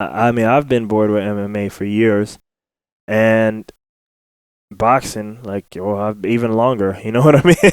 I mean, I've been bored with MMA for years, and boxing, like, well, even longer. You know what I mean?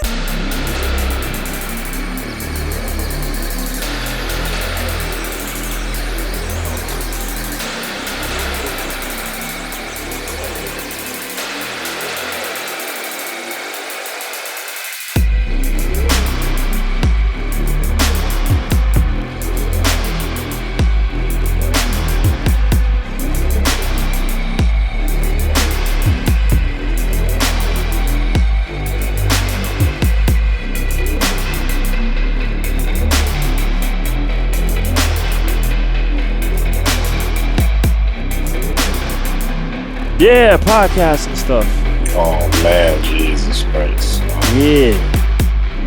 Yeah, podcasts and stuff. Oh man, Jesus Christ. Yeah.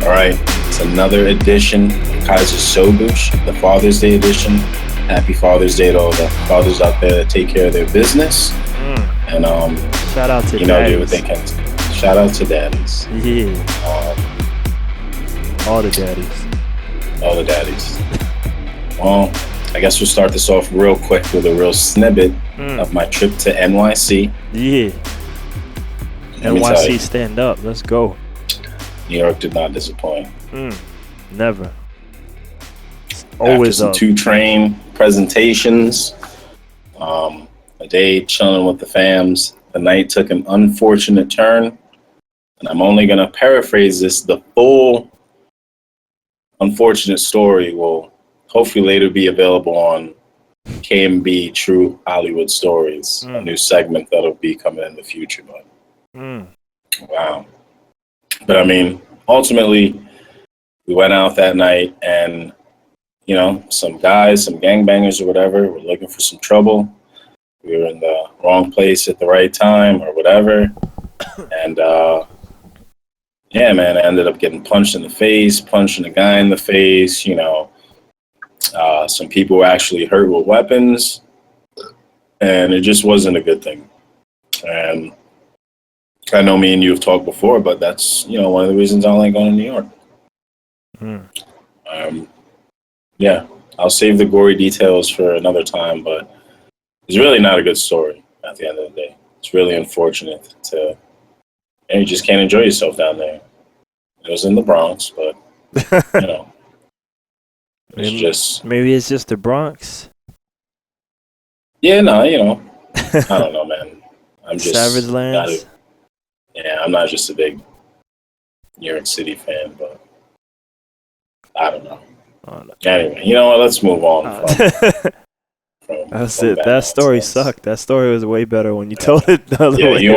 All right, it's another edition of KaiserSoBoosh, the Father's Day edition. Happy Father's Day to all the fathers out there that take care of their business. And shout out to do what they can. Shout out to daddies. Yeah. All the daddies. All the daddies. Well, I guess we'll start this off real quick with a real snippet of my trip to NYC. Yeah. NYC stand up. Let's go. New York did not disappoint. Never. Always After some 2-train presentations, a day chilling with the fams, the night took an unfortunate turn. And I'm only going to paraphrase this. The full unfortunate story will hopefully later be available on KMB True Hollywood Stories, a new segment that'll be coming in the future. But wow. But I mean, ultimately, we went out that night and, you know, some guys, some gangbangers or whatever, were looking for some trouble. We were in the wrong place at the right time or whatever. And, yeah, man, I ended up getting punched in the face, punching a guy in the face, you know. Some people were actually hurt with weapons, and it just wasn't a good thing. And I know me and you have talked before, but that's, you know, one of the reasons I don't like going to New York. Yeah, I'll save the gory details for another time, but it's really not a good story at the end of the day. It's really unfortunate and you just can't enjoy yourself down there. It was in the Bronx, but, you know. Maybe it's just the Bronx. Yeah, no, you know, I don't know, man. I'm just Savage Lands. I'm not just a big New York City fan, but I don't know. Oh, no. Anyway, you know what? Let's move on. That's it. That story sucked. That story was way better when you told it the other way.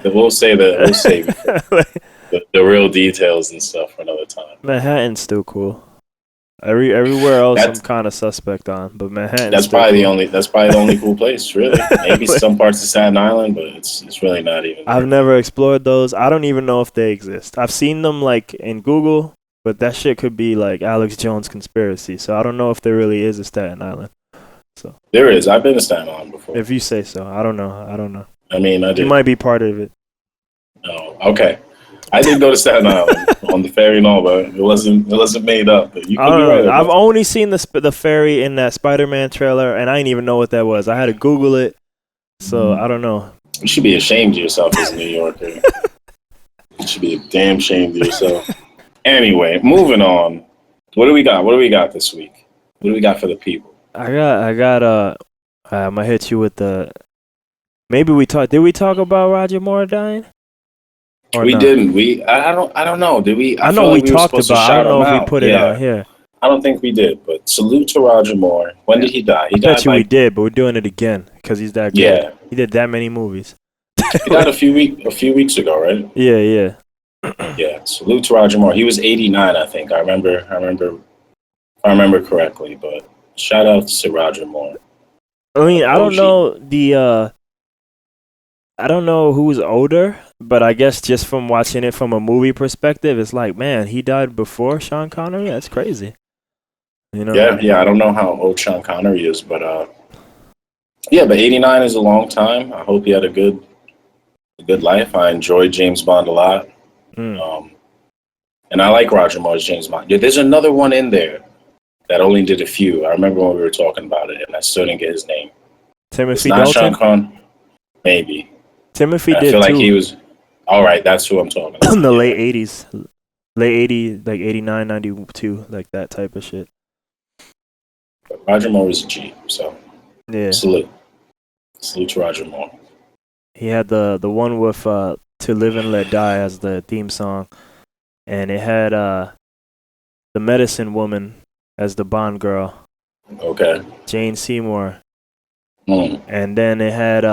We'll save the real details and stuff for another time. Manhattan's still cool. Everywhere else I'm kind of suspect on, but Manhattan. That's probably the only cool place, really. Maybe some parts of Staten Island, but it's really not even. I've never explored those. I don't even know if they exist. I've seen them like in Google, but that shit could be like Alex Jones conspiracy. So I don't know if there really is a Staten Island. So there is. I've been to Staten Island before. If you say so, I don't know. I mean, I did. You might be part of it. Oh, okay. I did go to Staten Island on the ferry and all, but it wasn't made up. But you could be right. I've only seen the ferry in that Spider-Man trailer, and I didn't even know what that was. I had to Google it, so I don't know. You should be ashamed of yourself as a New Yorker. You should be damn ashamed of yourself. Anyway, moving on. What do we got this week? What do we got for the people? I'm gonna hit you with the. Maybe did we talk about Roger Moore dying? We didn't. I don't know. Did we? I know we talked about. I don't know if we put it out here. I don't think we did. But salute to Roger Moore. When did he die? I bet you we did, but we're doing it again because he's that good. Yeah. He did that many movies. He died a few weeks ago, right? Yeah. Yeah. Salute to Roger Moore. He was 89, I think. I remember correctly. But shout out to Roger Moore. I mean, I don't know I don't know who's older, but I guess just from watching it from a movie perspective, it's like, man, he died before Sean Connery? That's crazy. You know? Yeah, I don't know how old Sean Connery is, but but 89 is a long time. I hope he had a good life. I enjoyed James Bond a lot. And I like Roger Moore's James Bond. Yeah, there's another one in there that only did a few. I remember when we were talking about it, and I still didn't get his name. Timothy It's not Dalton? Sean Conn? Maybe. Timothy I did feel like too. he was... All right, that's who I'm talking about. In the late 80s. Late 80s, like 89, 92, like that type of shit. But Roger Moore is a G, so Yeah. salute. Salute to Roger Moore. He had the one with To Live and Let Die as the theme song. And it had the Medicine Woman as the Bond girl. Okay. Jane Seymour. Mm. And then it had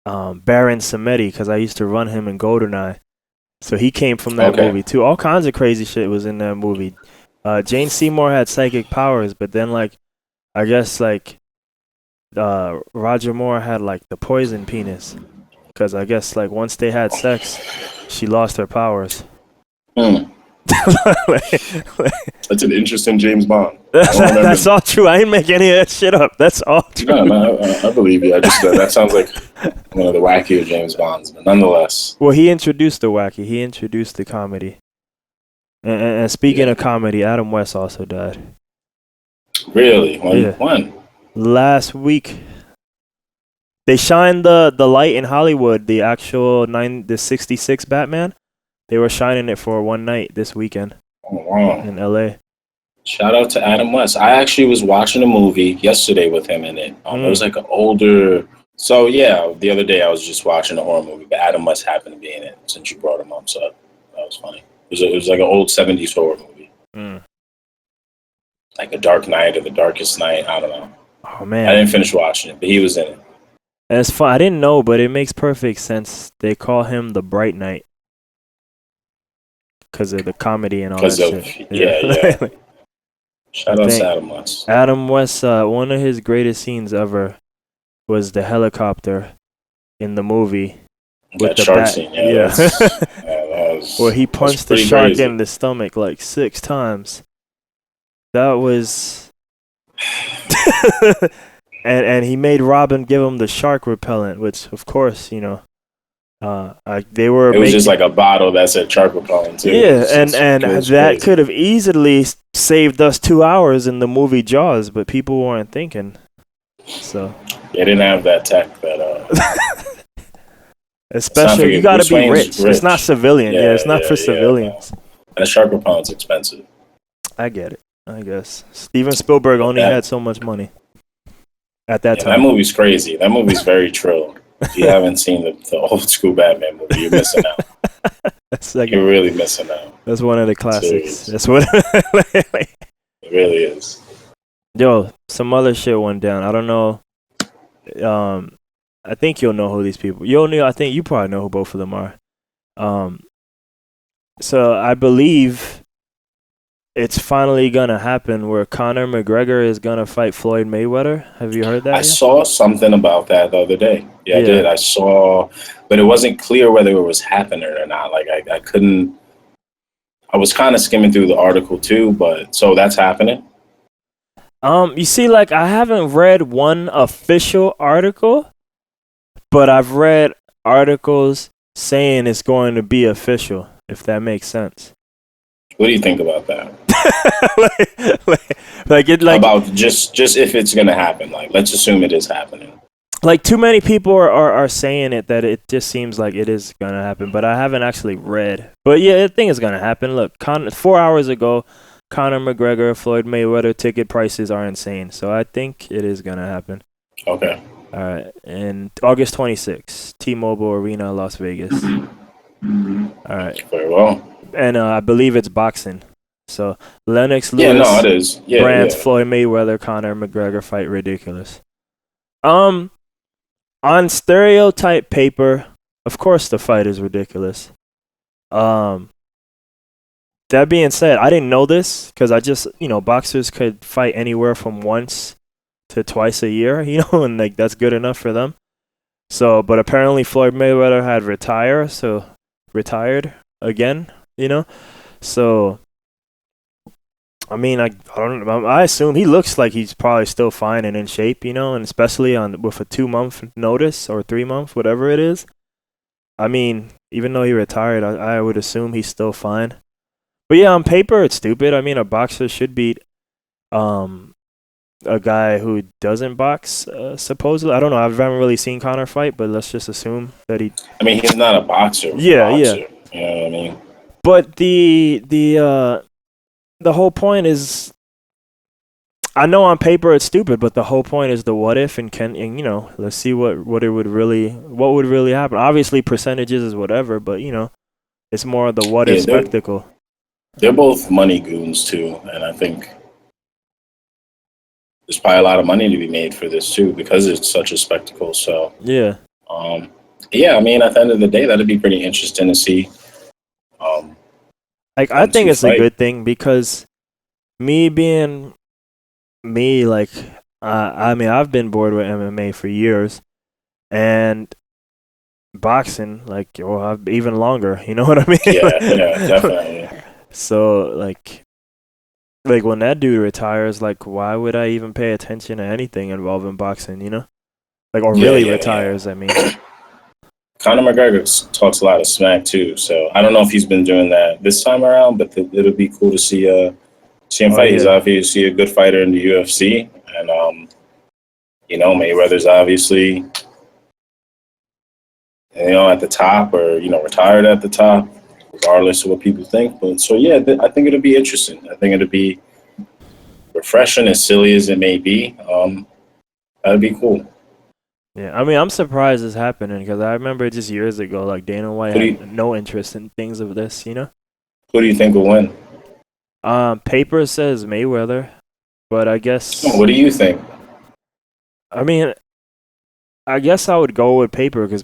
Baron Samedi, because I used to run him in GoldenEye. So he came from that movie too. All kinds of crazy shit was in that movie. Jane Seymour had psychic powers, but then I guess Roger Moore had like the poison penis, because I guess like once they had sex, she lost her powers. Mm. That's an interesting James Bond. That's all true. I didn't make any of that shit up. That's all true. No, I believe you. I just that sounds like one of the wackier James Bonds, but nonetheless. Well, he introduced the wacky. He introduced the comedy. And speaking of comedy, Adam West also died. Really? When? Last week. They shined the light in Hollywood. The actual the 66 Batman. They were shining it for one night this weekend. Oh, wow. In LA. Shout out to Adam West. I actually was watching a movie yesterday with him in it. It was like an older... So, yeah, the other day I was just watching a horror movie, but Adam West happened to be in it since you brought him up, so that was funny. It was like an old 70s horror movie. Like The Dark Knight or The Darkest Night. I don't know. Oh, man. I didn't finish watching it, but he was in it. And it's fun. I didn't know, but it makes perfect sense. They call him the Bright Knight. Because of the comedy and all that shit. Yeah. Shout out to Adam West. Adam West, one of his greatest scenes ever was the helicopter in the movie. That shark scene, where he punched the shark in the stomach like 6 times. That was... and he made Robin give him the shark repellent, which, of course, you know... they were. It was just like a bottle that said shark repellent too. Yeah, and that could have easily saved us 2 hours in the movie Jaws, but people weren't thinking. So they didn't have that tech. That especially you got to be rich. It's not civilian. Yeah, it's not for civilians. That shark repellent's expensive. I get it. I guess Steven Spielberg only had so much money at that time. That movie's crazy. That movie's very trill. If you haven't seen the old school Batman movie, you're missing out. You're really missing out. That's one of the classics. That's what it really is. Yo, some other shit went down. I don't know. I think you'll know who these people. I think you probably know who both of them are. So I believe it's finally gonna happen where Conor McGregor is gonna fight Floyd Mayweather. Have you heard that? I saw something about that the other day. Yeah, I did. I saw, but it wasn't clear whether it was happening or not. Like I couldn't. I was kind of skimming through the article too, but so that's happening. You see, like I haven't read one official article, but I've read articles saying it's going to be official. If that makes sense. What do you think about that? About just if it's gonna happen, like let's assume it is happening. Like too many people are saying it that it just seems like it is gonna happen, but I haven't actually read. But yeah, I think it's gonna happen. Look, 4 hours ago, Conor McGregor, Floyd Mayweather ticket prices are insane, so I think it is gonna happen. Okay. All right, and August 26th, T-Mobile Arena, Las Vegas. All right. Very well. And I believe it's boxing. So Lennox Lewis, it is. Brands, Floyd Mayweather, Conor McGregor fight ridiculous. On stereotype paper, of course the fight is ridiculous. That being said, I didn't know this because I just, boxers could fight anywhere from once to twice a year, and like that's good enough for them. So, but apparently Floyd Mayweather had retired again. So I mean, I don't know. I assume he looks like he's probably still fine and in shape, and especially with a 2-month notice or 3-month, whatever it is. I mean, even though he retired, I would assume he's still fine. But yeah, on paper it's stupid. I mean, a boxer should beat a guy who doesn't box. Supposedly, I don't know. I haven't really seen Conor fight, but let's just assume that he. I mean, he's not a boxer. Yeah, yeah. You know what I mean? But the whole point is, I know on paper it's stupid, but the whole point is the what if and let's see what would really happen. Obviously, percentages is whatever, but it's more of the what if spectacle. They're both money goons too, and I think there's probably a lot of money to be made for this too because it's such a spectacle. So yeah, I mean, at the end of the day, that'd be pretty interesting to see. I think it's a good thing because me being me, like, I mean, I've been bored with MMA for years, and boxing, like, even longer. You know what I mean? Yeah, definitely. So, like when that dude retires, like, why would I even pay attention to anything involving boxing? Or really retires. Yeah. I mean, Conor McGregor talks a lot of smack too, so I don't know if he's been doing that this time around, but it'll be cool to see him fight. Yeah. He's obviously a good fighter in the UFC, and Mayweather's obviously at the top, or retired at the top, regardless of what people think. But so yeah, I think it'll be interesting. I think it'll be refreshing, as silly as it may be. That'd be cool. Yeah, I mean, I'm surprised this happening because I remember just years ago, like, Dana White had no interest in things of this, Who do you think will win? Paper says Mayweather, but I guess. What do you think? I mean, I guess I would go with Paper because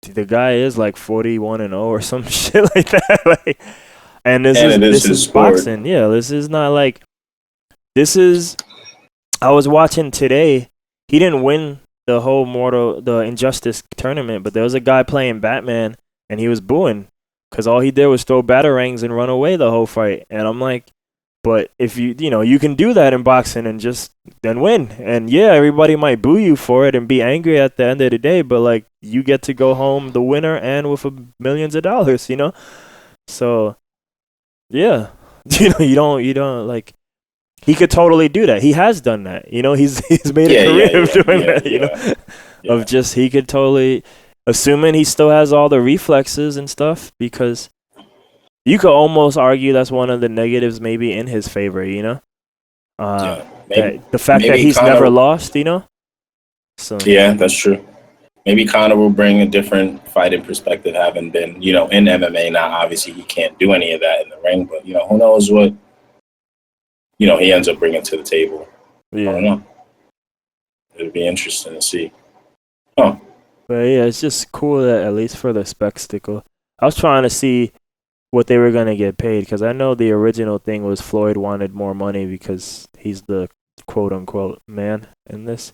the guy is like 41-0 or some shit like that. And this is boxing. Yeah, this is not like. I was watching today. He didn't win the whole the Injustice tournament, but there was a guy playing Batman, and he was booing because all he did was throw batarangs and run away the whole fight. And I'm like, but if you can do that in boxing and just then win, and yeah, everybody might boo you for it and be angry at the end of the day, but like you get to go home the winner and with millions of dollars, So yeah, you don't like. He could totally do that. He has done that. He's made a career of doing that. Of just he could totally, assuming he still has all the reflexes and stuff, because you could almost argue that's one of the negatives maybe in his favor. The fact that he's never lost. So yeah, that's true. Maybe Conor will bring a different fighting perspective, having been in MMA. Now, obviously, he can't do any of that in the ring, but who knows what. He ends up bringing to the table. Yeah. I don't know. It'd be interesting to see. Huh. But yeah, it's just cool that at least for the spectacle. I was trying to see what they were going to get paid because I know the original thing was Floyd wanted more money because he's the quote-unquote man in this.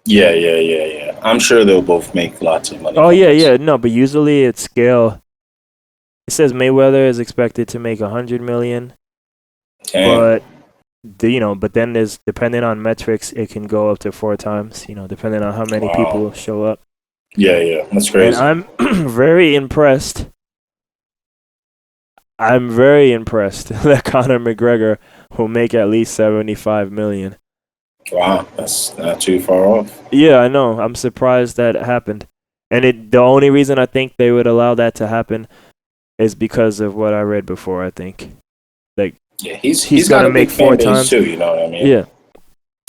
Yeah. I'm sure they'll both make lots of money. Oh, yeah. No, but usually it's scale. It says Mayweather is expected to make $100 million. But but then there's, depending on metrics, it can go up to 4 times, depending on how many people show up. Yeah, that's crazy. And I'm very impressed. that Conor McGregor will make at least $75 million. Wow, that's not too far off. Yeah, I know. I'm surprised that happened. And the only reason I think they would allow that to happen is because of what I read before, I think. Yeah, he's gonna make 4 times too. You know what I mean? Yeah.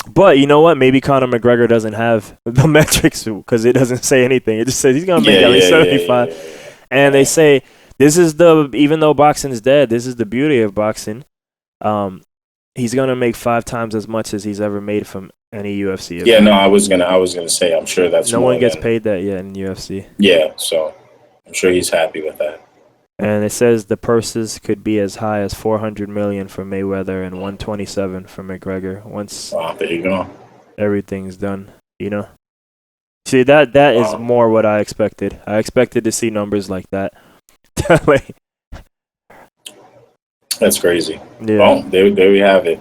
But you know what? Maybe Conor McGregor doesn't have the metrics because it doesn't say anything. It just says he's gonna make at least 75. Yeah. And they say this is even though boxing's dead, this is the beauty of boxing. He's gonna make 5 times as much as he's ever made from any UFC event. Yeah, no, I was gonna say I'm sure that's no one gets paid that yet in UFC. Yeah, so I'm sure he's happy with that. And it says the purses could be as high as $400 million for Mayweather and $127 for McGregor once there you go. Everything's done. See, that is more what I expected. I expected to see numbers like that. That's crazy. Yeah. Well, there we have it.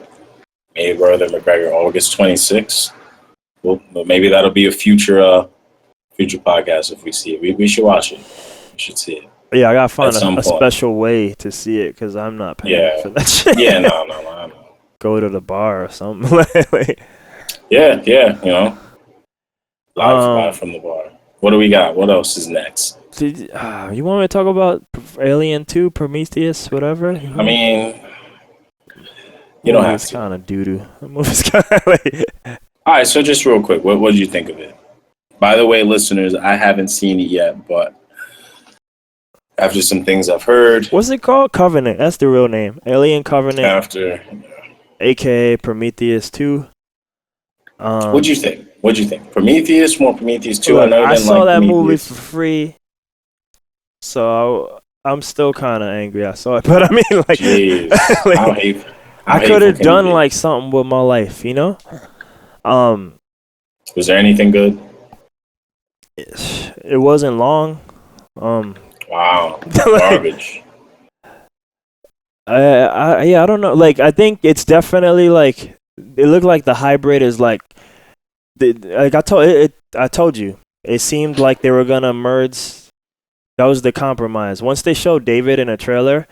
Mayweather McGregor, August 26th. Well, maybe that'll be a future podcast if we see it. We should watch it. We should see it. Yeah, I gotta at find some a point. special way to see it because I'm not paying Yeah, for that shit. yeah, no, I know. Go to the bar or something. Like, Yeah, yeah, live um, from the bar. What do we got? What else is next? you want me to talk about Alien 2, Prometheus, whatever? I mean, you don't Movie have is to. kind of doo doo. The movie's kind of like. All right, so just real quick, what did you think of it? By the way, listeners, I haven't seen it yet, but after some things I've heard, What's it called? Covenant. That's the real name. Alien Covenant, after, aka Prometheus 2. what'd you think? What'd you think? Prometheus, more Prometheus 2? I Look, know you I didn't saw like that movie for Prometheus. free, so I'm still kind of angry I saw it. But I mean, like, Jeez, like how I could hateful have can you done be? like something with my life, you know? Um, Was there anything good? it wasn't long. Um, Wow, like, garbage. yeah, I don't know. Like, I think it's definitely like it looked like the hybrid is like, like I told you, it seemed like they were gonna merge. That was the compromise. Once they showed David in a trailer,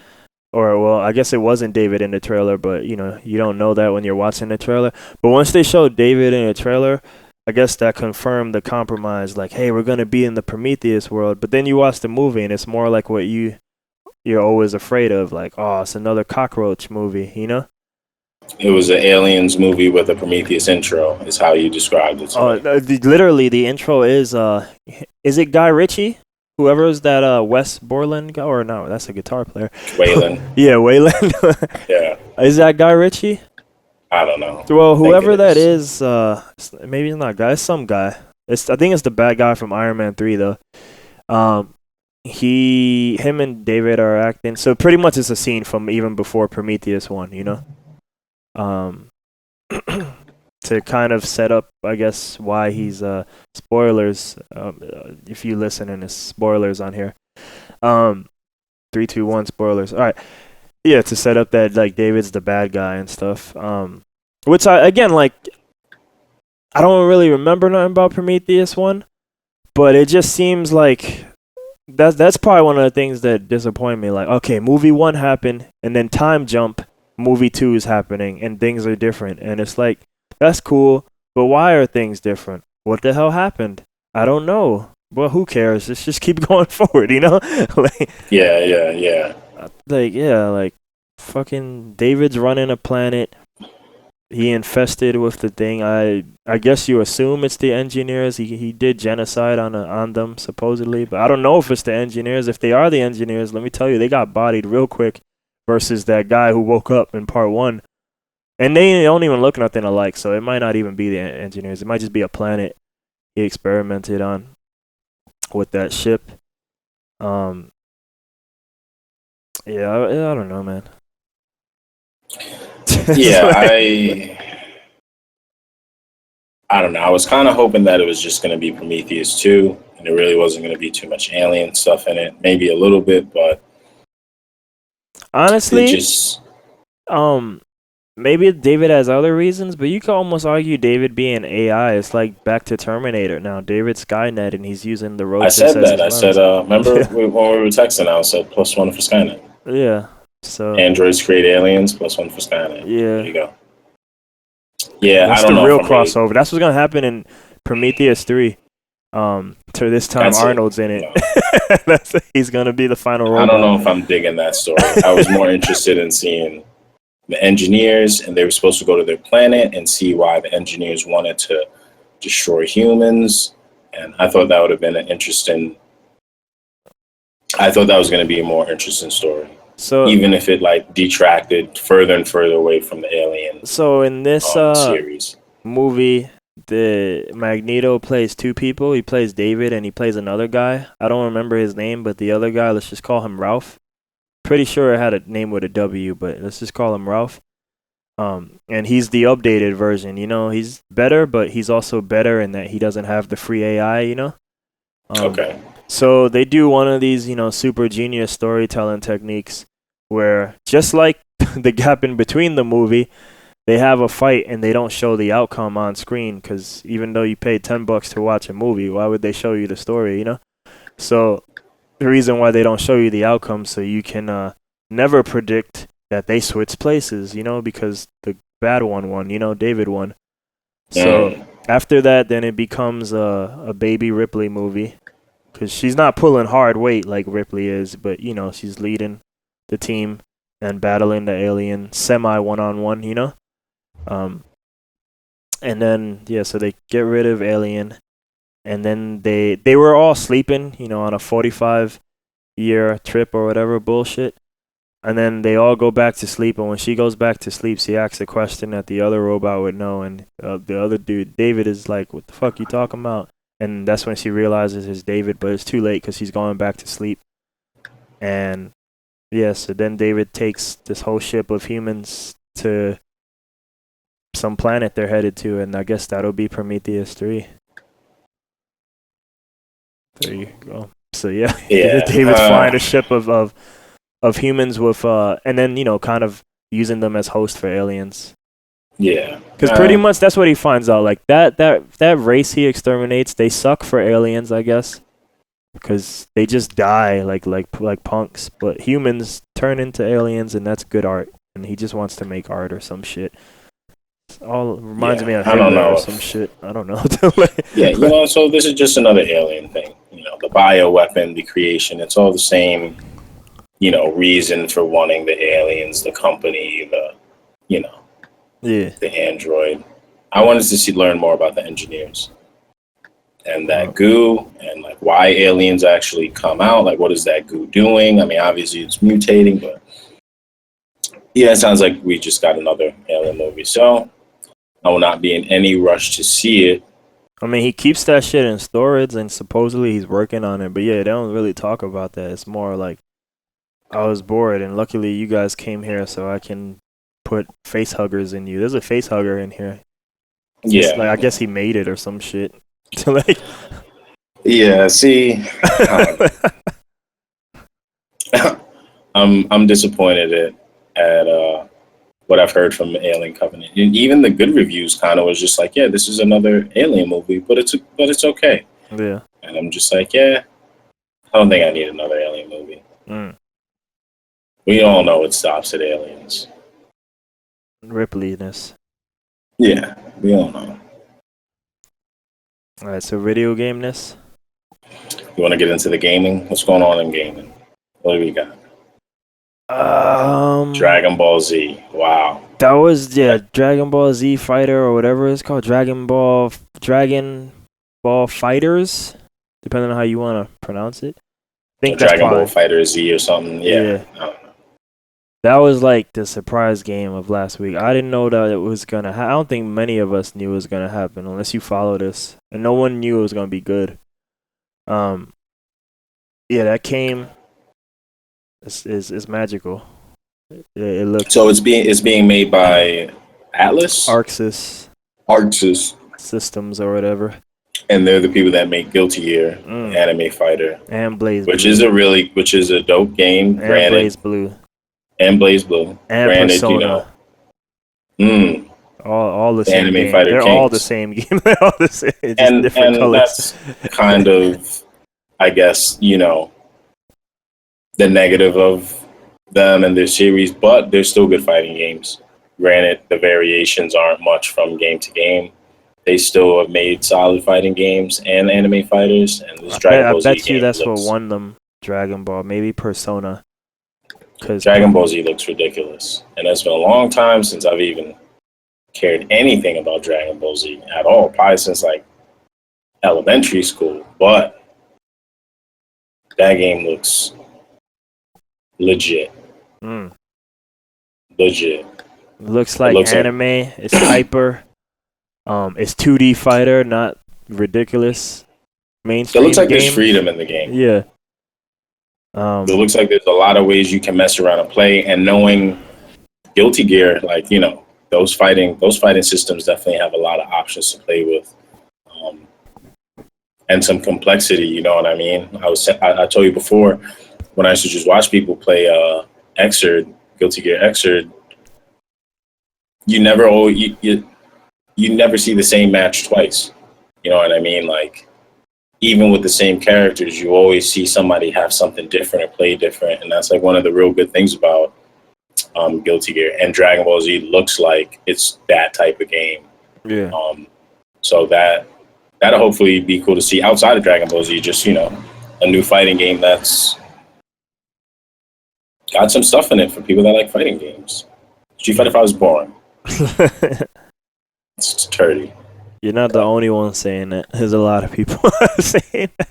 or well, I guess it wasn't David in the trailer, but you don't know that when you're watching the trailer. But once they showed David in a trailer, I guess that confirmed the compromise. Like, hey, we're gonna be in the Prometheus world. But then you watch the movie, and it's more like what you're always afraid of. Like, oh, it's another cockroach movie, you know? It was an aliens movie with a Prometheus intro, is how you described it to Oh, me. literally, the intro is it Guy Ritchie? Whoever is that Wes Borland guy, or no, that's a guitar player. Waylon. Yeah, Wayland. Yeah, Is that Guy Ritchie? I don't know. Well, I think it whoever that is. is, maybe it's not Guy, it's some guy. I think it's the bad guy from Iron Man 3 though. Um him and David are acting. So pretty much it's a scene from even before Prometheus 1, you know? Um to kind of set up, I guess, why he's spoilers. If you listen, and it's spoilers on here. 3, 2, 1 spoilers. All right, yeah, to set up that like David's the bad guy and stuff. Which I again like, I don't really remember nothing about Prometheus 1, but it just seems like that's probably one of the things that disappoint me. Like, okay, movie 1 happened, and then time jump, movie 2 is happening, and things are different, and it's like, that's cool, but why are things different? What the hell happened? I don't know. Well, who cares? Let's just keep going forward, you know? like, Yeah. yeah, like fucking David's running a planet. He infested with the thing. I guess you assume it's the engineers. He did genocide on them supposedly, but I don't know if it's the engineers. If they are the engineers, let me tell you, they got bodied real quick versus that guy who woke up in part 1. And they don't even look nothing alike, so it might not even be the engineers. It might just be a planet he experimented on with that ship. Yeah, I don't know, man. Yeah, I don't know. I was kind of hoping that it was just going to be Prometheus 2, and there really wasn't going to be too much alien stuff in it. Maybe a little bit, but it Honestly, just... maybe David has other reasons, but you could almost argue David being AI. It's like back to Terminator now. David's Skynet, and he's using the I roaches said as that. his I said, lens. remember when we were texting, I said +1 for Skynet. Yeah. So Androids create aliens, +1 for Skynet. There yeah, you go. Yeah, I that's don't the know if real I'm really... crossover. That's what's gonna happen in Prometheus 3. To this time That's it. Arnold's in it. No. He's gonna be the final I don't robot. know if I'm digging that story. I was more interested in seeing the engineers, and they were supposed to go to their planet and see why the engineers wanted to destroy humans. And I thought that would have been an interesting... I thought that was going to be a more interesting story, So even if it like detracted further and further away from the alien in this series. movie, the Magneto plays 2 people. He plays David and he plays another guy. I don't remember his name, but the other guy, let's just call him Ralph. Pretty sure it had a name with a W, but let's just call him Ralph. And he's the updated version. You know, he's better, but he's also better in that he doesn't have the free AI. You know. Okay. So they do one of these, super genius storytelling techniques where, just like the gap in between the movie, they have a fight and they don't show the outcome on screen, because even though you paid $10 to watch a movie, why would they show you the story? You know. So the reason why they don't show you the outcome, so you can never predict that they switch places, because the bad one won, David won. So after that, then it becomes a baby Ripley movie, because she's not pulling hard weight like Ripley is, but she's leading the team and battling the alien semi one-on-one. And then so they get rid of Alien, and then they were all sleeping, on a 45-year trip or whatever bullshit. And then they all go back to sleep, and when she goes back to sleep, she asks a question that the other robot would know, and the other dude, David, is like, "What the fuck you talking about?" And that's when she realizes it's David, but it's too late because she's going back to sleep. And so then David takes this whole ship of humans to some planet they're headed to, and I guess that'll be Prometheus 3. There you go. So David's flying a ship of humans with and then kind of using them as hosts for aliens. Yeah, because pretty much that's what he finds out. Like that race he exterminates, they suck for aliens, I guess, because they just die like punks. But humans turn into aliens, and that's good art. And he just wants to make art or some shit. It all reminds me of Hitler or some shit. I don't know. So this is just another alien thing. The bioweapon, the creation, it's all the same. Reason for wanting the aliens, the company, the android. I wanted to learn more about the engineers and that goo, and like why aliens actually come out. Like, what is that goo doing? I mean, obviously it's mutating, but it sounds like we just got another alien movie. So I will not be in any rush to see it. I mean, he keeps that shit in storage, and supposedly he's working on it. But they don't really talk about that. It's more like, I was bored, and luckily you guys came here so I can put face huggers in you. There's a face hugger in here. Yeah. I guess he made it or some shit. Yeah, see. I'm disappointed at what I've heard from Alien Covenant. And even the good reviews kind of was just like, this is another Alien movie, but it's okay. Yeah. And I'm just like, I don't think I need another Alien movie. We all know it stops at aliens. Ripley-ness. Yeah, we all know. All right, so video game-ness? You want to get into the gaming? What's going on in gaming? What do we got? Dragon Ball Z. Wow. That was Dragon Ball Z Fighter or whatever it's called. Dragon Ball Fighters, depending on how you want to pronounce it. I think Dragon Ball Fighter Z or something. Yeah. I don't know. That was like the surprise game of last week. I didn't know that it was gonna. I don't think many of us knew it was gonna happen unless you follow this, and no one knew it was gonna be good. That came. Is magical. It looks. So it's being made by Atlas, Arxis Systems or whatever. And they're the people that make Guilty Gear, Anime Fighter, and Blaze, which is a dope game. And Blaze Blue. And Blaze Blue. And granted, Persona. All the same Anime game. Fighter They're Kings. all the same game. They're all the same. Just and different colors. That's kind of, I guess, the negative of them and their series, but they're still good fighting games. Granted, the variations aren't much from game to game. They still have made solid fighting games and anime fighters. And this Dragon Ball Z I bet you that's looks, what won them. Dragon Ball, maybe Persona. Dragon Ball Z looks ridiculous, and it's been a long time since I've even cared anything about Dragon Ball Z at all. Probably since like elementary school, but that game looks legit. Legit. Looks like anime. It's hyper. It's 2D fighter, not ridiculous mainstream. It looks like games. There's freedom in the game. Yeah. It looks like there's a lot of ways you can mess around and play, and knowing Guilty Gear, like, those fighting systems definitely have a lot of options to play with, and some complexity. You know what I mean? I told you before, when I used to just watch people play Guilty Gear Xrd, you never see the same match twice. You know what I mean? Like, even with the same characters, you always see somebody have something different or play different, and that's like one of the real good things about Guilty Gear. And Dragon Ball Z looks like it's that type of game. Yeah. So that'll hopefully be cool to see outside of Dragon Ball Z. Just a new fighting game that's got some stuff in it for people that like fighting games. Street Fighter 5 is boring. It's dirty. You're not the only one saying that. There's a lot of people saying that.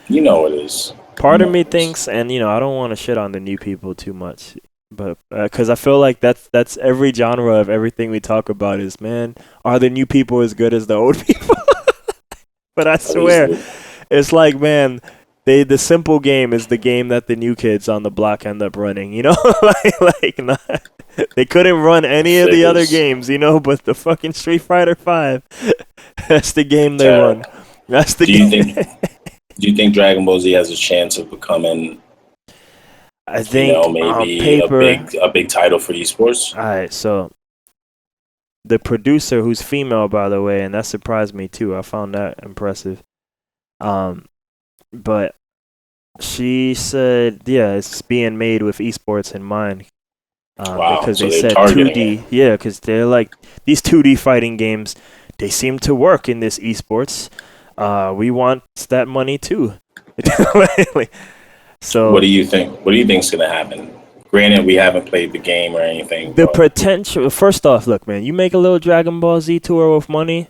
You know it is. Part of me thinks, and I don't want to shit on the new people too much, but because I feel like that's every genre of everything we talk about is, man, are the new people as good as the old people? But I swear, it's like, man, the simple game is the game that the new kids on the block end up running. They couldn't run any of the other games, but the fucking Street Fighter 5, that's the game they run. That's the game. Do you think Dragon Ball Z has a chance of becoming, I think, maybe paper, a big title for esports? All right, so the producer, who's female, by the way, and that surprised me too. I found that impressive. But she said, yeah, it's being made with esports in mind. Wow, because so they said 2D. Yeah, because they're like, these 2D fighting games, they seem to work in this esports. We want that money too. So what do you think? What do you think's gonna happen? Granted, we haven't played the game or anything. The potential. First off, look, man, you make a little Dragon Ball Z tour with money,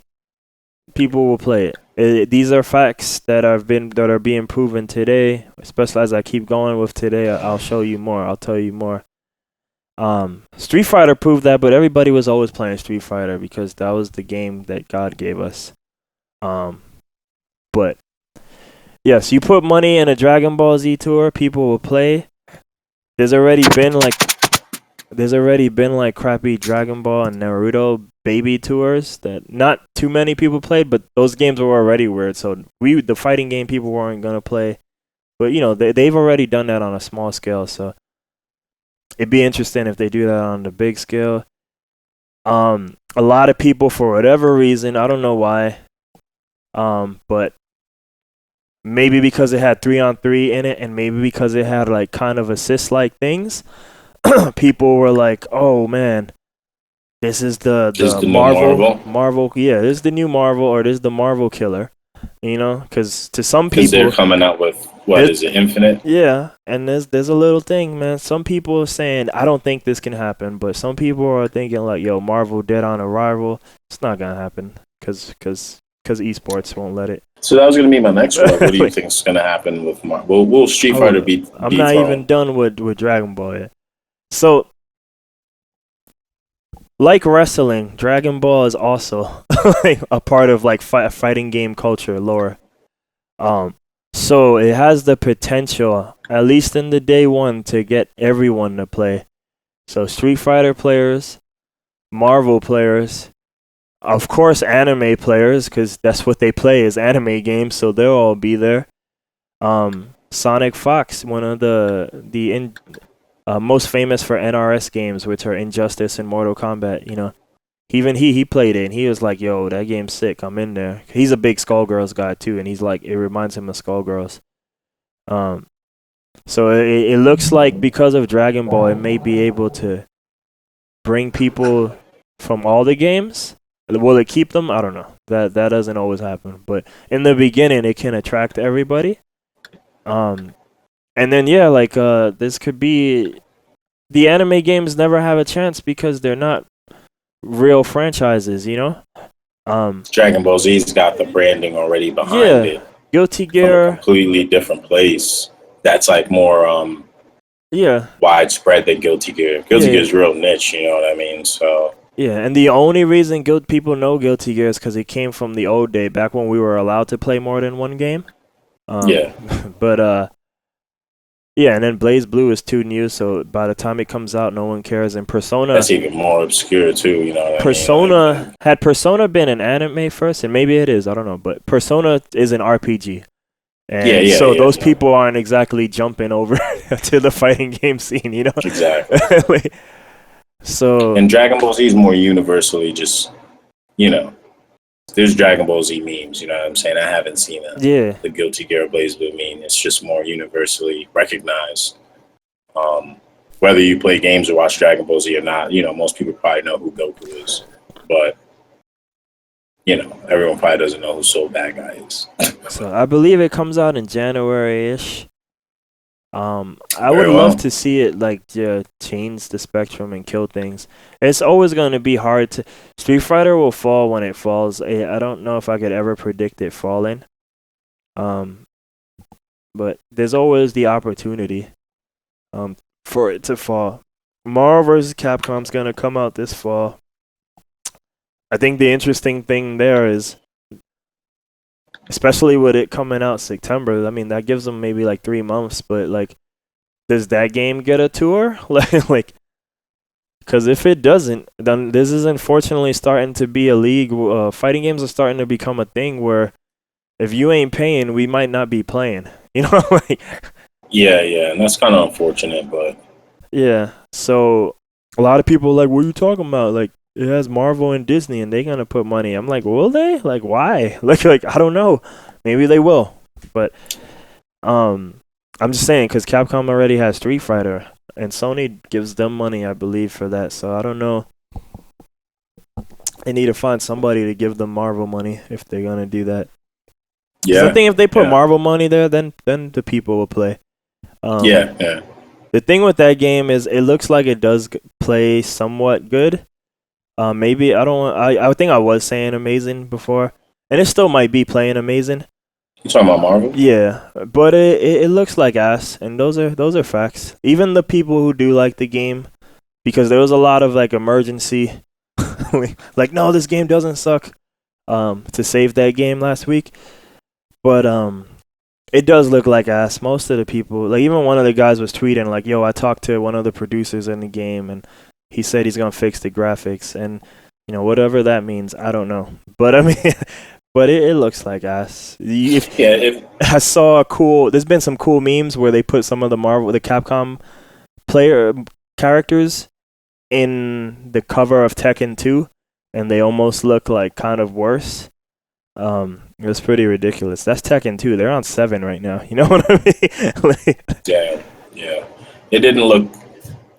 people will play it. These are facts that are being proven today. Especially as I keep going with today, I'll show you more. I'll tell you more. Street Fighter proved that, but everybody was always playing Street Fighter because that was the game that God gave us. But yes, you put money in a Dragon Ball Z tour, people will play. There's already been like crappy Dragon Ball and Naruto baby tours that not too many people played, but those games were already weird. So the fighting game people weren't gonna play, but they've already done that on a small scale. So it'd be interesting if they do that on the big scale. A lot of people, for whatever reason, I don't know why, but maybe because it had 3-on-3 in it, and maybe because it had like kind of assist-like things, people were like, "Oh man, this is the Marvel. Yeah, this is the new Marvel, or this is the Marvel killer." Because to some people, they're coming out with is it Infinite? Yeah, and there's a little thing, man. Some people are saying, I don't think this can happen, but some people are thinking like, yo, Marvel dead on arrival. It's not gonna happen because esports won't let it. So that was gonna be my next one. What do you think is gonna happen with Marvel? Will Street Fighter be? I'm not even done with Dragon Ball yet. So, like wrestling, Dragon Ball is also like a part of like fighting game culture lore. So it has the potential, at least in the day one, to get everyone to play. So Street Fighter players, Marvel players, of course anime players, because that's what they play is anime games, so they'll all be there. Sonic Fox, one of the most famous for NRS games, which are Injustice and Mortal Kombat, even he played it, and he was like, yo, that game's sick, I'm in there. He's a big Skullgirls guy, too, and he's like, it reminds him of Skullgirls. So it looks like because of Dragon Ball, it may be able to bring people from all the games. Will it keep them? I don't know. That doesn't always happen. But in the beginning, it can attract everybody. And then, yeah, like, this could be... The anime games never have a chance because they're not real franchises, Dragon Ball Z's got the branding already behind it. Guilty Gear, from a completely different place. That's like more widespread than Guilty Gear. Guilty Gear is real niche, you know what I mean? So yeah, and the only reason people know Guilty Gear is because it came from the old day, back when we were allowed to play more than one game. But yeah, and then Blaze Blue is too new, so by the time it comes out, no one cares. And Persona... That's even more obscure, too, you know what I mean? Had Persona been an anime first, and maybe it is, I don't know, but Persona is an RPG. And those people aren't exactly jumping over to the fighting game scene, Exactly. So... And Dragon Ball Z is more universally just, there's Dragon Ball Z memes. You know what I'm saying? I haven't seen Yeah. the Guilty Gear BlazBlue meme. It's just more universally recognized. Whether you play games or watch Dragon Ball Z or not, you know, most people probably know who Goku is, but you know, everyone probably doesn't know who Soul Bad Guy is. So I believe it comes out in January-ish. I would Very love well. to see it like change the spectrum and kill things. It's always going to be hard to. Street Fighter will fall when it falls. I don't know if I could ever predict it falling. But there's always the opportunity for it to fall. Marvel vs. Capcom's gonna come out this fall. I think the interesting thing there is, especially with it coming out September, I mean that gives them maybe like 3 months. But like, does that game get a tour? like, because if it doesn't, then this is unfortunately starting to be a league. Fighting games are starting to become a thing where if you ain't paying, we might not be playing. You know, like. Yeah, and that's kind of unfortunate, but Yeah. So a lot of people are like, what are you talking about? Like, it has Marvel and Disney, and they're gonna put money. I'm like, will they? Like, why? Like, I don't know. Maybe they will, but I'm just saying because Capcom already has Street Fighter, and Sony gives them money, I believe, for that. So I don't know. They need to find somebody to give them Marvel money if they're gonna do that. yeah. I think if they put Marvel money there, then the people will play. Yeah. The thing with that game is it looks like it does play somewhat good. Maybe I think I was saying amazing before, and it still might be playing amazing. You talking about Marvel? Yeah, but it looks like ass, and those are facts. Even the people who do like the game, because there was a lot of like emergency, like no, this game doesn't suck, to save that game last week, but it does look like ass. Most of the people, like even one of the guys was tweeting like, "Yo, I talked to one of the producers in the game, and he said he's gonna fix the graphics." And you know, whatever that means, I don't know. But I mean, but it looks like ass. I saw there's been some cool memes where they put some of the Capcom player characters in the cover of Tekken 2, and they almost look like kind of worse. It was pretty ridiculous. That's Tekken 2. They're on 7 right now. You know what I mean? Yeah. It didn't look.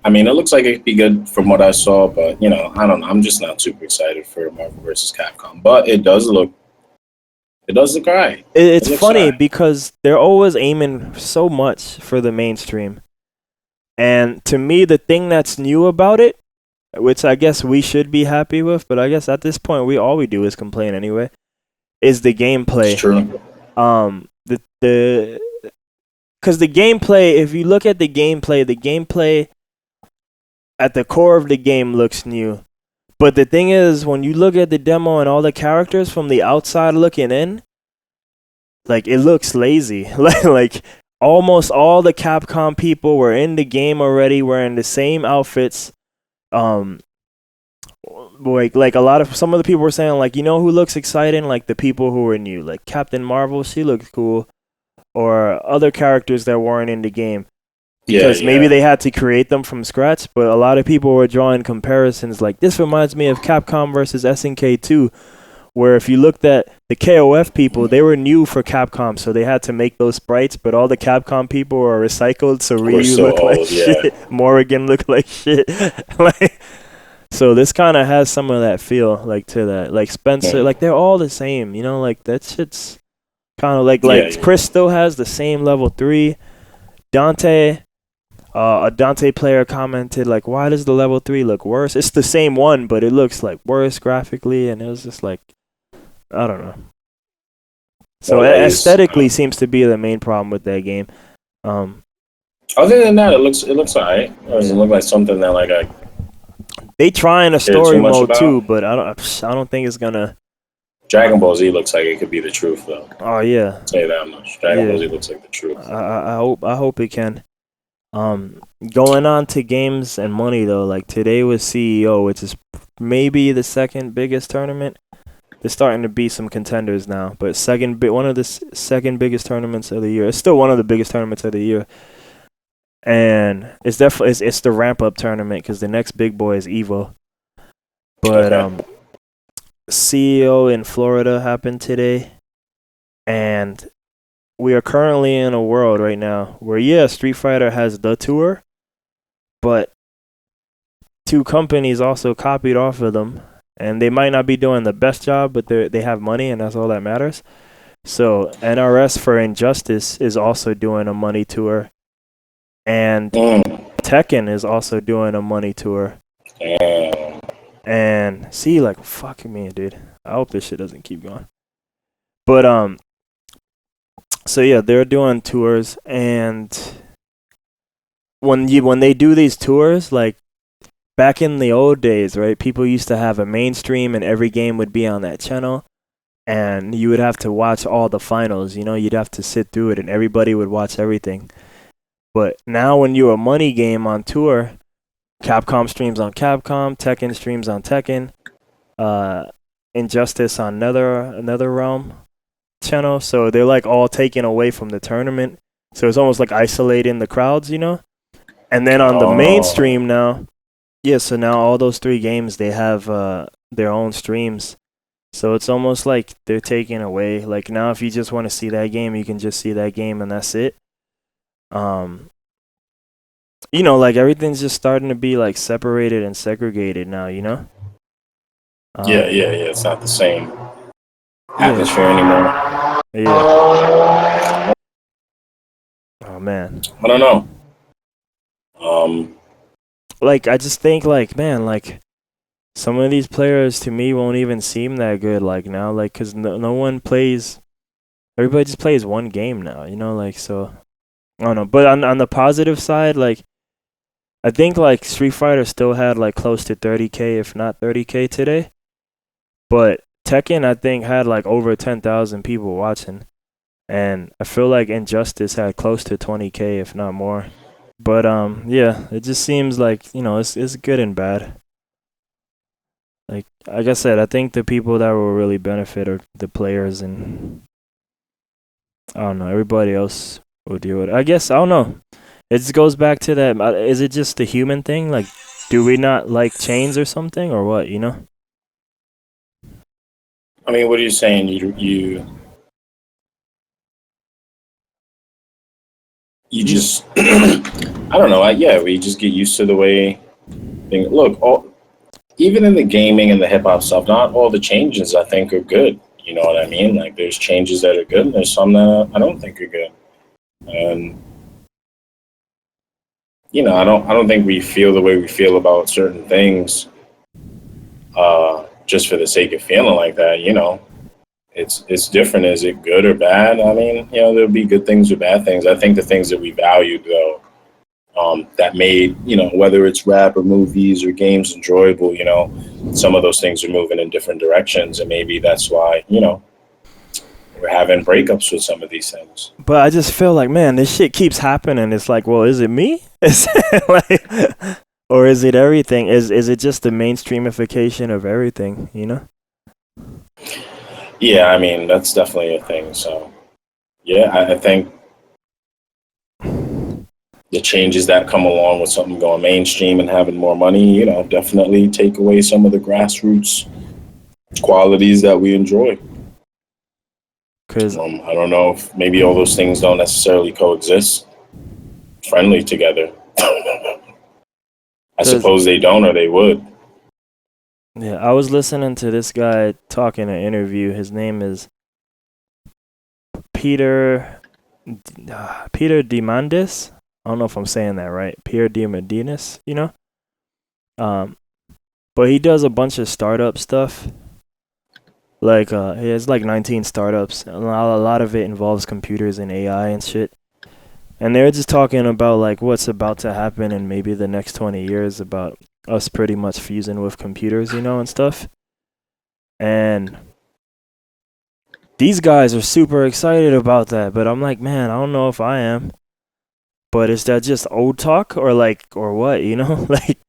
I mean, it looks like it'd be good from what I saw, but you know, I don't know. I'm just not super excited for Marvel vs. Capcom. But it does look. It does look alright. It's funny because they're always aiming so much for the mainstream, and to me, the thing that's new about it, which I guess we should be happy with, but I guess at this point, all we do is complain anyway, is the gameplay. It's true. Because the gameplay, if you look at the gameplay at the core of the game looks new. But the thing is, when you look at the demo and all the characters from the outside looking in, like it looks lazy. like almost all the Capcom people were in the game already, wearing the same outfits. Like some of the people were saying, like, you know who looks exciting? Like the people who were new, like Captain Marvel, she looks cool, or other characters that weren't in the game. Because maybe they had to create them from scratch, but a lot of people were drawing comparisons like, this reminds me of Capcom versus SNK 2, where if you looked at the KOF people, they were new for Capcom, so they had to make those sprites, but all the Capcom people were recycled, so Ryu looked like shit, Morrigan looked like shit. So this kind of has some of that feel, like, to that. Like Spencer, like, they're all the same, you know, like, that shit's kind of like Chris still has the same level 3. Dante... a Dante player commented, like, why does the level 3 look worse? It's the same one, but it looks, like, worse graphically, and it was just, like, I don't know. So aesthetically seems to be the main problem with that game. Other than that, it looks alright. It doesn't look like something that, like, they trying a story mode, too, but I don't think it's gonna... Dragon Ball Z looks like it could be the truth, though. Oh, yeah. I'll say that much. Dragon Ball Z looks like the truth. I hope it can. Going on to games and money though, like today was CEO, which is maybe the second biggest tournament. There's starting to be some contenders now, but one of the second biggest tournaments of the year. It's still one of the biggest tournaments of the year, and it's definitely it's the ramp up tournament because the next big boy is Evo. But CEO in Florida happened today, and we are currently in a world right now where, yeah, Street Fighter has the tour, but two companies also copied off of them, and they might not be doing the best job, but they have money, and that's all that matters. So NRS for Injustice is also doing a money tour, and Tekken is also doing a money tour. And see, like, fuck me, dude. I hope this shit doesn't keep going. But so yeah, they're doing tours, and when they do these tours, like back in the old days, right? People used to have a mainstream, and every game would be on that channel, and you would have to watch all the finals. You know, you'd have to sit through it, and everybody would watch everything. But now, when you're a money game on tour, Capcom streams on Capcom, Tekken streams on Tekken, Injustice on another realm channel. So they're like all taken away from the tournament. So it's almost like isolating the crowds, you know? And then on the mainstream now, yeah, so now all those three games, they have their own streams. So it's almost like they're taking away. Like now, if you just want to see that game, you can just see that game and that's it. You know, like everything's just starting to be like separated and segregated now, you know? Yeah. It's not the same atmosphere anymore. Yeah. Oh man. I don't know. Like I just think like, man, like some of these players to me won't even seem that good like now, like cuz no one plays, everybody just plays one game now, you know, like so I don't know. But on the positive side, like I think like Street Fighter still had like close to 30K if not 30K today. But Tekken I think had like over 10,000 people watching. And I feel like Injustice had close to 20K if not more. But yeah, it just seems like, you know, it's good and bad. Like I said, I think the people that will really benefit are the players, and I don't know, everybody else will deal with it. I guess I don't know. It just goes back to that. Is it just a human thing? Like, do we not like chains or something, or what? You know? I mean, what are you saying? You just I don't know. We just get used to the way things look. Even in the gaming and the hip hop stuff, not all the changes I think are good. You know what I mean? Like, there's changes that are good, and there's some that I don't think are good. And you know, I don't think we feel the way we feel about certain things just for the sake of feeling like that. You know, it's different. Is it good or bad? I mean, you know, there'll be good things or bad things. I think the things that we valued though, that made, you know, whether it's rap or movies or games enjoyable, you know, some of those things are moving in different directions, and maybe that's why, you know, we're having breakups with some of these things. But I just feel like, man, this shit keeps happening. It's like, well, is it me? Is it like, or is it everything? Is it just the mainstreamification of everything? You know? Yeah, I mean, that's definitely a thing. So, yeah, I think the changes that come along with something going mainstream and having more money, you know, definitely take away some of the grassroots qualities that we enjoy. Because I don't know if maybe all those things don't necessarily coexist friendly together. I suppose they don't, or they would. Yeah, I was listening to this guy talk in an interview. His name is Peter Diamandis. I don't know if I'm saying that right. Peter Diamandis, you know? But he does a bunch of startup stuff. Like, he has like 19 startups. A lot of it involves computers and AI and shit. And they're just talking about like what's about to happen in maybe the next 20 years about us pretty much fusing with computers, you know, and stuff. And these guys are super excited about that, but I'm like, man, I don't know if I am. But is that just old talk or what, you know? Like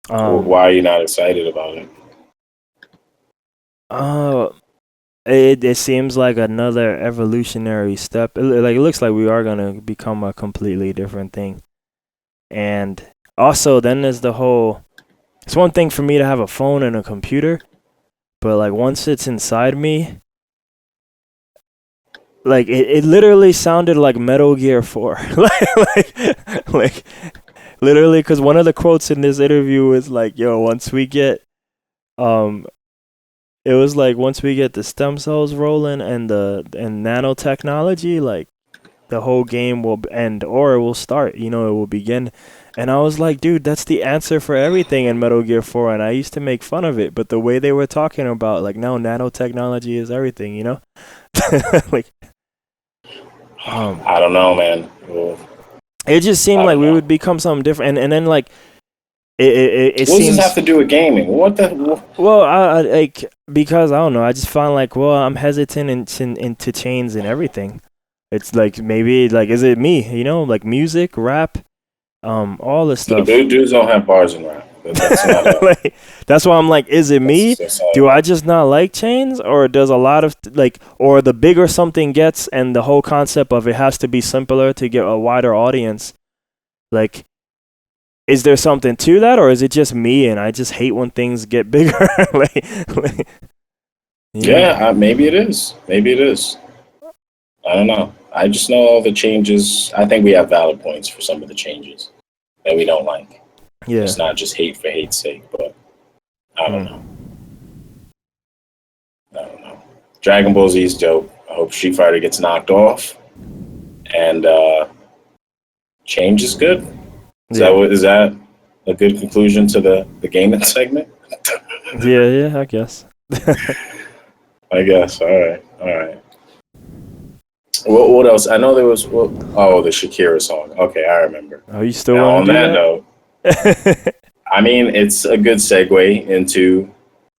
why are you not excited about it? It seems like another evolutionary step. It looks like we are gonna become a completely different thing. And also, then there's the whole. It's one thing for me to have a phone and a computer, but like once it's inside me, like it literally sounded like Metal Gear 4. like literally, because one of the quotes in this interview is like, "Yo, once we get um." It was like once we get the stem cells rolling and nanotechnology, like the whole game will end or it will start. You know, it will begin. And I was like, dude, that's the answer for everything in Metal Gear 4. And I used to make fun of it, but the way they were talking about, like, now nanotechnology is everything. You know, like, I don't know, man. it just seemed like we would become something different. And then like. It what seems, does this have to do with gaming? What the? Well, I like because I don't know. I just find like, well, I'm hesitant into chains and everything. It's like maybe like, is it me? You know, like music, rap, all this stuff. Dudes don't have bars in rap. That's not like, that's why I'm like, is it me? Do I just not like chains, or does a lot of like, or the bigger something gets, and the whole concept of it has to be simpler to get a wider audience, like. Is there something to that, or is it just me and I just hate when things get bigger? Maybe it is. Maybe it is. I don't know. I just know all the changes. I think we have valid points for some of the changes that we don't like. Yeah. It's not just hate for hate's sake, but I don't know. I don't know. Dragon Ball Z is dope. I hope Street Fighter gets knocked off. And change is good. Is that a good conclusion to the gaming segment? yeah, I guess. I guess. All right. What else? I know there was. The Shakira song. Okay, I remember. Are you still on that note? I mean, it's a good segue into.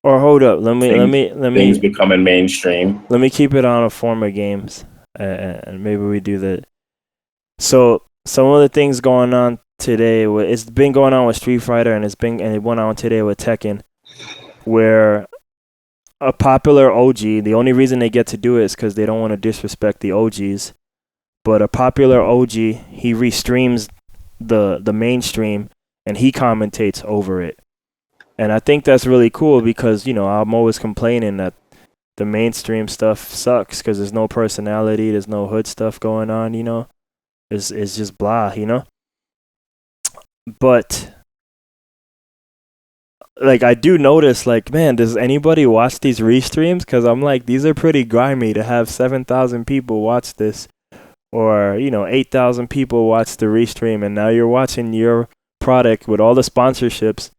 Or hold up, let me things becoming mainstream. Let me keep it on a form of games, and maybe we do that. So some of the things going on today, it's been going on with Street Fighter, and it went on today with Tekken, where a popular OG, the only reason they get to do it is because they don't want to disrespect the OGs, but a popular OG, he restreams the mainstream, and he commentates over it. And I think that's really cool because, you know, I'm always complaining that the mainstream stuff sucks because there's no personality, there's no hood stuff going on, you know. It's just blah, you know. But like I do notice, like, man, does anybody watch these restreams? Because I'm like, these are pretty grimy to have 7,000 people watch this, or 8,000 people watch the restream, and now you're watching your product with all the sponsorships,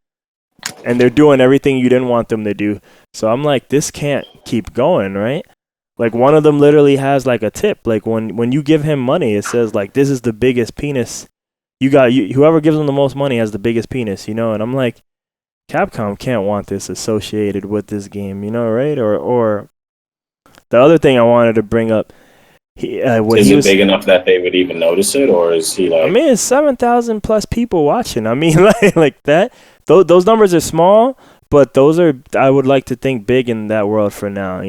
and they're doing everything you didn't want them to do. So I'm like, this can't keep going, right? Like one of them literally has like a tip, like when you give him money, it says like, this is the biggest penis. Whoever gives them the most money has the biggest penis, and I'm like, Capcom can't want this associated with this game, right? Or the other thing I wanted to bring up, is it big enough that they would even notice it, or is he like? I mean, it's 7,000 plus people watching. I mean, like that. Those numbers are small, but those are, I would like to think, big in that world for now,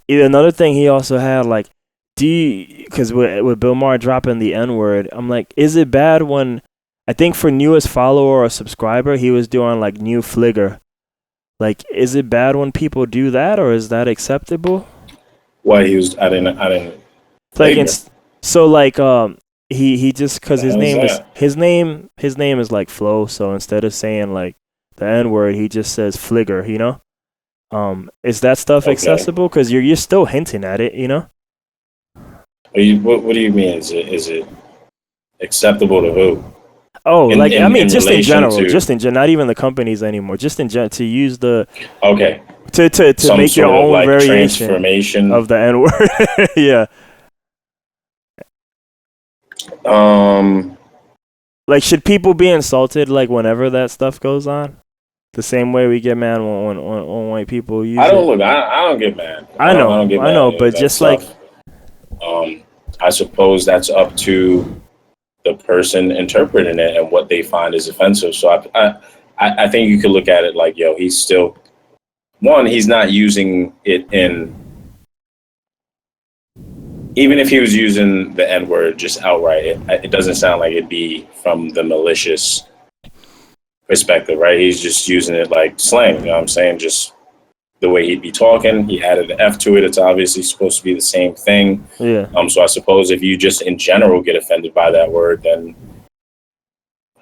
Another thing he also had, like, because with Bill Maher dropping the N-word, I'm like, is it bad when, I think for newest follower or subscriber, he was doing like new fligger. Like, is it bad when people do that, or is that acceptable? Why he was? I didn't. Like, so like he just because his name is like Flo, so instead of saying like the N-word, he just says fligger. Is that stuff accessible? Because you're still hinting at it, What do you mean? Is it acceptable to who? Oh, just in general, not even the companies anymore. Just in general, to use the to make your own like variation of the N-word. Yeah. Like, should people be insulted like whenever that stuff goes on? The same way we get mad when white people use it. I don't get mad. I know, but just stuff. Like, I suppose that's up to the person interpreting it and what they find is offensive. So I think you could look at it like, yo, he's still he's not using it in. Even if he was using the N-word just outright, it doesn't sound like it'd be from the malicious perspective, right? He's just using it like slang, you know what I'm saying? Just the way he'd be talking. He added an F to it. It's obviously supposed to be the same thing. Yeah. So I suppose if you just in general get offended by that word, then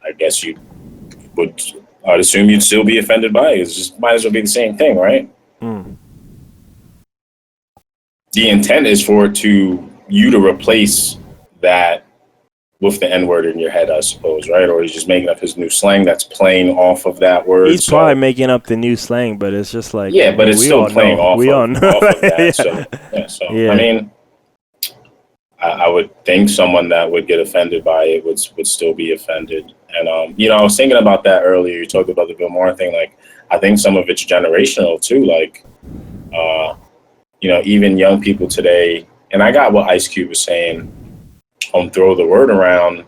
I guess I'd assume you'd still be offended by it. It's just might as well be the same thing, right? The intent is for you to replace that with the N-word in your head, I suppose, right? Or he's just making up his new slang that's playing off of that word. He's probably making up the new slang, but it's just like... Yeah, but it's still playing off of that. Yeah. So I mean, I would think someone that would get offended by it would still be offended. And, I was thinking about that earlier. You talked about the Bill Maher thing. Like, I think some of it's generational, too. Like, even young people today, and I got what Ice Cube was saying, throw the word around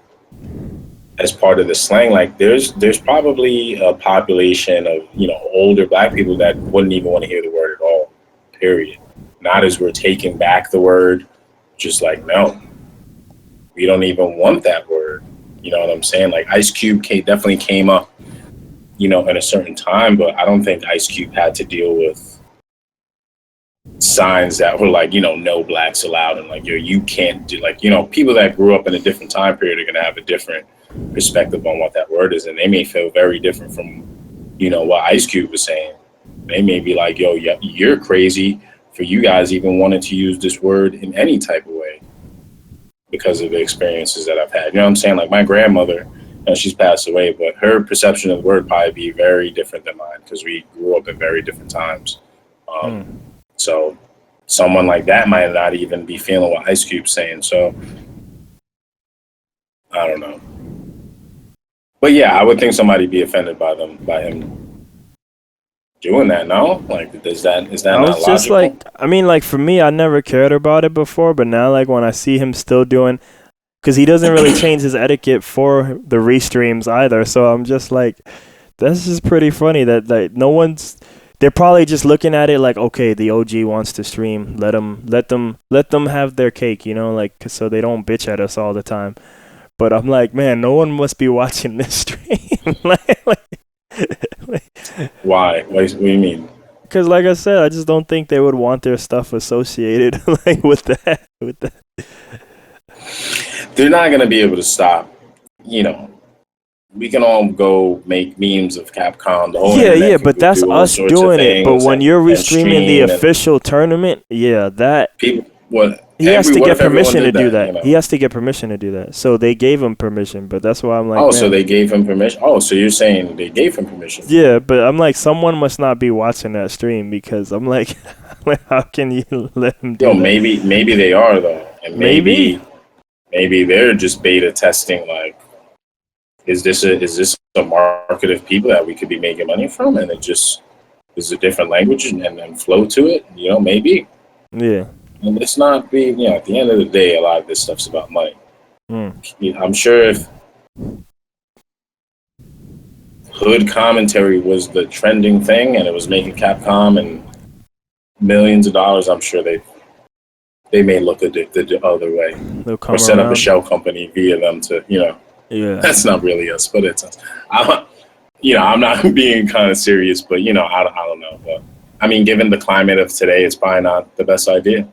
as part of the slang. Like there's probably a population of older Black people that wouldn't even want to hear the word at all, period. Not as we're taking back the word, just like, no, we don't even want that word. You know what I'm saying? Like Ice Cube definitely came up in a certain time, but I don't think Ice Cube had to deal with signs that were like, no blacks allowed, and like, you can't do, like, people that grew up in a different time period are going to have a different perspective on what that word is, and they may feel very different from what Ice Cube was saying. They may be like, yo, you're crazy for you guys even wanting to use this word in any type of way because of the experiences that I've had. You know what I'm saying? Like my grandmother, she's passed away, but her perception of the word probably be very different than mine because we grew up in very different times. So someone like that might not even be feeling what Ice Cube's saying. So I don't know. But yeah, I would think somebody be offended by him doing that. No, like is that not logical? Just like, I mean, like for me, I never cared about it before, but now like when I see him still doing, because he doesn't really change his etiquette for the restreams either. So I'm just like, this is pretty funny that like they're probably just looking at it like, okay, the OG wants to stream. Let them have their cake, like so they don't bitch at us all the time. But I'm like, man, no one must be watching this stream. Why? What do you mean? Because, like I said, I just don't think they would want their stuff associated with that. They're not gonna be able to stop. We can all go make memes of Capcom. The whole yeah, but that's us doing it. But when you're restreaming the official tournament, that people, he has to get permission to do that. He has to get permission to do that. So they gave him permission, but that's why I'm like, oh, so they gave him permission. Oh, so you're saying they gave him permission? Yeah, but I'm like, someone must not be watching that stream because I'm like, how can you let him do that? Maybe they are though, and maybe they're just beta testing like. Is this a market of people that we could be making money from, and it just is a different language and flow to it? Maybe. Yeah. And it's not at the end of the day, a lot of this stuff's about money. I'm sure if hood commentary was the trending thing and it was making Capcom and millions of dollars, I'm sure they may look at it the other way or set up a shell company via them to Yeah, that's not really us, but it's us. I'm not being kind of serious, but I don't know. But I mean, given the climate of today, it's probably not the best idea.